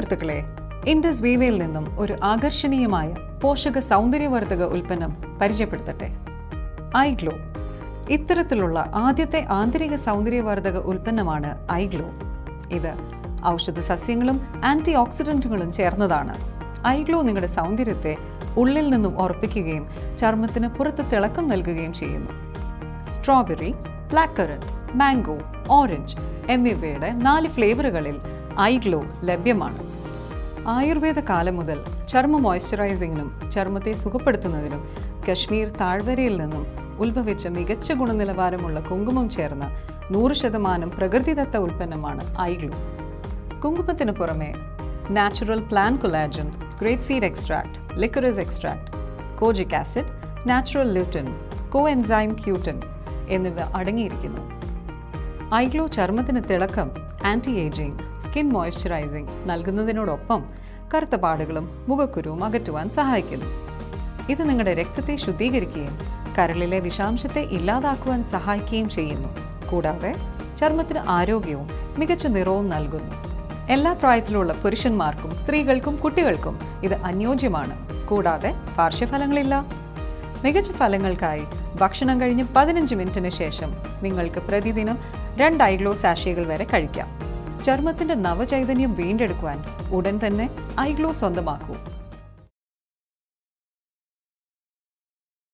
സുഹൃത്തുക്കളെ, ഇൻഡസ് വീവയിൽ നിന്നും ഒരു ആകർഷണീയമായ പോഷക സൗന്ദര്യവർദ്ധക ഉൽപ്പന്നം പരിചയപ്പെടുത്തട്ടെ. ഐഗ്ലോ. ഇത്തരത്തിലുള്ള ആദ്യത്തെ ആന്തരിക സൗന്ദര്യവർദ്ധക ഉൽപ്പന്നമാണ് ഐഗ്ലോ. ഇത് ഔഷധ സസ്യങ്ങളും ആന്റി ഓക്സിഡന്റുകളും ചേർന്നതാണ്. ഐഗ്ലോ നിങ്ങളുടെ സൗന്ദര്യത്തെ ഉള്ളിൽ നിന്നും ഉറപ്പിക്കുകയും ചർമ്മത്തിന് പുറത്ത് തിളക്കം നൽകുകയും ചെയ്യുന്നു. Strawberry, black currant, mango, orange എന്നിവയുടെ 4 ഫ്ലേവറുകളിൽ ഐഗ്ലോ ലഭ്യമാണ്. ആയുർവേദ കാലം മുതൽ ചർമ്മ മോയ്സ്ചറൈസിങ്ങിനും ചർമ്മത്തെ സുഖപ്പെടുത്തുന്നതിനും കശ്മീർ താഴ്വരയിൽ നിന്നും ഉത്ഭവിച്ച മികച്ച ഗുണനിലവാരമുള്ള കുങ്കുമം ചേർന്ന 100% പ്രകൃതിദത്ത ഉൽപ്പന്നമാണ് ഐഗ്ലോ. കുങ്കുമത്തിന് പുറമെ natural plant collagen, grape seed extract, liquorice extract, kojic acid, natural lutein, coenzyme ക്യൂട്ടിൻ എന്നിവ അടങ്ങിയിരിക്കുന്നു. ഐഗ്ലോ ചർമ്മത്തിന് തിളക്കം, ആന്റി ഏജിംഗ്, സ്കിൻ മോയ്സ്ചറൈസിംഗ് നൽകുന്നതിനോടൊപ്പം കറുത്ത പാടുകളും മുഖക്കുരുവും അകറ്റുവാൻ സഹായിക്കുന്നു. ഇത് നിങ്ങളുടെ രക്തത്തെ ശുദ്ധീകരിക്കുകയും കരളിലെ വിഷാംശത്തെ ഇല്ലാതാക്കുവാൻ സഹായിക്കുകയും ചെയ്യുന്നു. കൂടാതെ ചർമ്മത്തിന് ആരോഗ്യവും മികച്ച നിറവും നൽകുന്നു. എല്ലാ പ്രായത്തിലുള്ള പുരുഷന്മാർക്കും സ്ത്രീകൾക്കും കുട്ടികൾക്കും ഇത് അനുയോജ്യമാണ്. കൂടാതെ പാർശ്വഫലങ്ങളില്ല. മികച്ച ഫലങ്ങൾക്കായി ഭക്ഷണം കഴിഞ്ഞ് 15 മിനിറ്റിന് ശേഷം നിങ്ങൾക്ക് പ്രതിദിനം 2 ഐഗ്ലോ സാഷേകൾ വരെ കഴിക്കാം. ചർമ്മത്തിന്റെ നവചൈതന്യം വീണ്ടെടുക്കുവാൻ ഉടൻ തന്നെ ഐഗ്ലോ സ്വന്തമാക്കൂ.